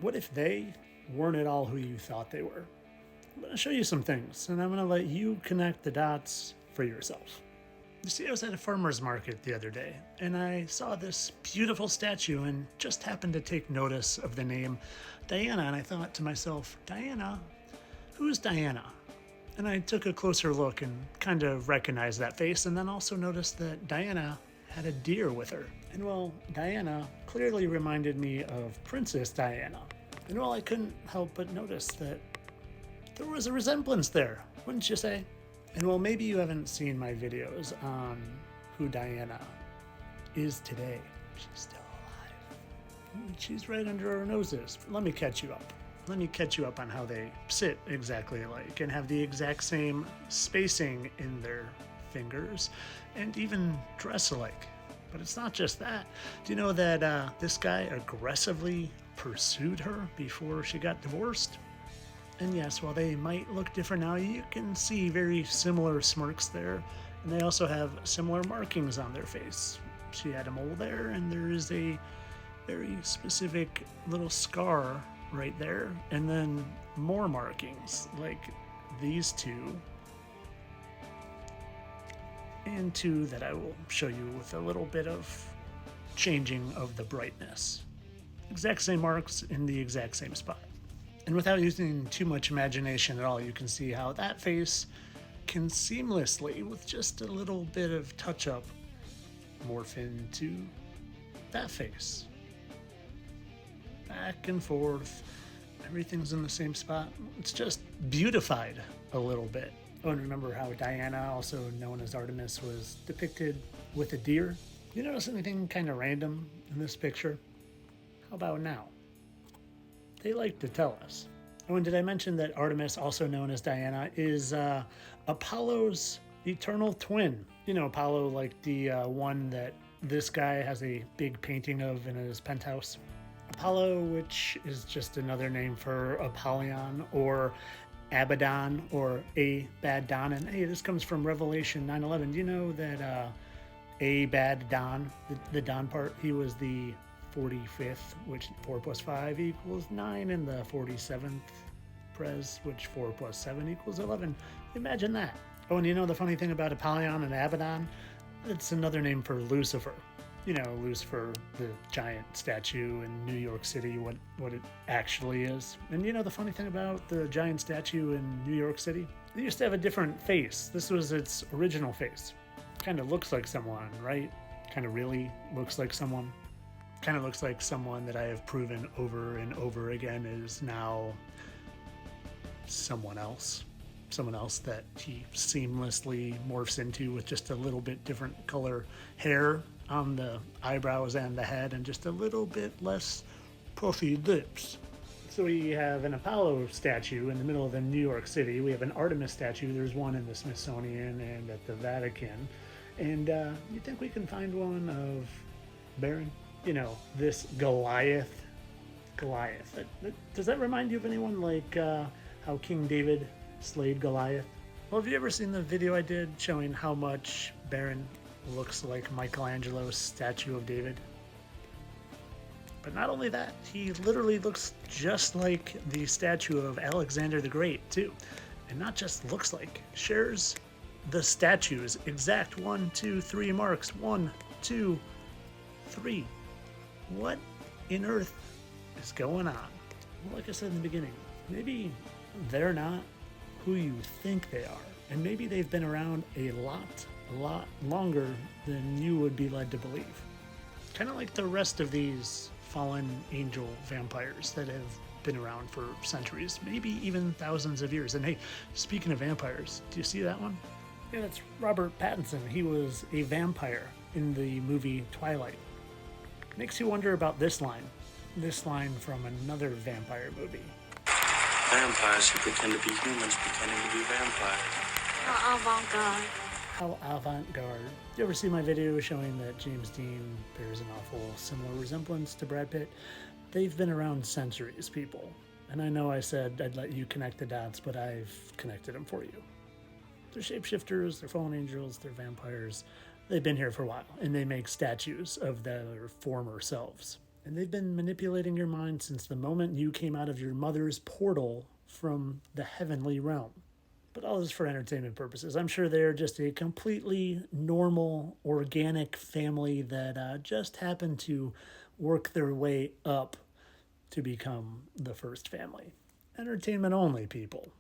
What if they weren't at all who you thought they were? I'm going to show you some things, and I'm going to let you connect the dots for yourself. You see, I was at a farmer's market the other day, and I saw this beautiful statue and just happened to take notice of the name Diana, and I thought to myself, Diana? Who's Diana? And I took a closer look and kind of recognized that face, and then also noticed that Diana had a deer with her. And well, Diana clearly reminded me of Princess Diana. And well, I couldn't help but notice that there was a resemblance there, wouldn't you say? And well, maybe you haven't seen my videos on who Diana is today. She's still alive. She's right under our noses. Let me catch you up. Let me catch you up on how they sit exactly alike and have the exact same spacing in their fingers and even dress alike. But it's not just that. Do you know that this guy aggressively pursued her before she got divorced? And yes, while they might look different now, you can see very similar smirks there. And they also have similar markings on their face. She had a mole there, and there is a very specific little scar right there. And then more markings, like these two. And two that I will show you with a little bit of changing of the brightness. Exact same marks in the exact same spot. And without using too much imagination at all, you can see how that face can seamlessly, with just a little bit of touch-up, morph into that face. Back and forth, everything's in the same spot. It's just beautified a little bit. Oh, and remember how Diana, also known as Artemis, was depicted with a deer? You notice anything kind of random in this picture? How about now? They like to tell us. Oh, and did I mention that Artemis, also known as Diana, is Apollo's eternal twin? You know, Apollo, like the one that this guy has a big painting of in his penthouse. Apollo, which is just another name for Apollyon or Abaddon or Abaddon. And hey, this comes from Revelation 9:11. Do you know that Abaddon, the Don part, he was the 45th, which 4 plus 5 equals 9, and the 47th Pres, which 4 plus 7 equals 11. Imagine that. Oh, and you know the funny thing about Apollyon and Abaddon? It's another name for Lucifer. You know, Lucifer, the giant statue in New York City, what it actually is. And you know the funny thing about the giant statue in New York City? It used to have a different face. This was its original face. Kind of looks like someone, right? Kind of really looks like someone. Kind of looks like someone that I have proven over and over again is now someone else that he seamlessly morphs into with just a little bit different color hair on the eyebrows and the head and just a little bit less puffy lips. So we have an Apollo statue in the middle of the New York City. We have an Artemis statue. There's one in the Smithsonian and at the Vatican. And you think we can find one of Baron? You know, this Goliath. Does that remind you of anyone, like how King David slayed Goliath? Well, have you ever seen the video I did showing how much Baron looks like Michelangelo's statue of David? But not only that, he literally looks just like the statue of Alexander the Great, too. And not just looks like, shares the statue's exact 1, 2, 3 marks. 1, 2, 3. What in earth is going on? Well, like I said in the beginning, maybe they're not who you think they are. And maybe they've been around a lot longer than you would be led to believe. Kind of like the rest of these fallen angel vampires that have been around for centuries, maybe even thousands of years. And hey, speaking of vampires, do you see that one? Yeah, that's Robert Pattinson. He was a vampire in the movie Twilight. Makes you wonder about this line from another vampire movie. Vampires who pretend to be humans pretending to be vampires. How avant-garde. How avant-garde. You ever see my video showing that James Dean bears an awful similar resemblance to Brad Pitt? They've been around centuries, people. And I know I said I'd let you connect the dots, but I've connected them for you. They're shapeshifters, they're fallen angels, they're vampires. They've been here for a while, and they make statues of their former selves. And they've been manipulating your mind since the moment you came out of your mother's portal from the heavenly realm. But all this for entertainment purposes. I'm sure they're just a completely normal, organic family that just happened to work their way up to become the first family. Entertainment only, people.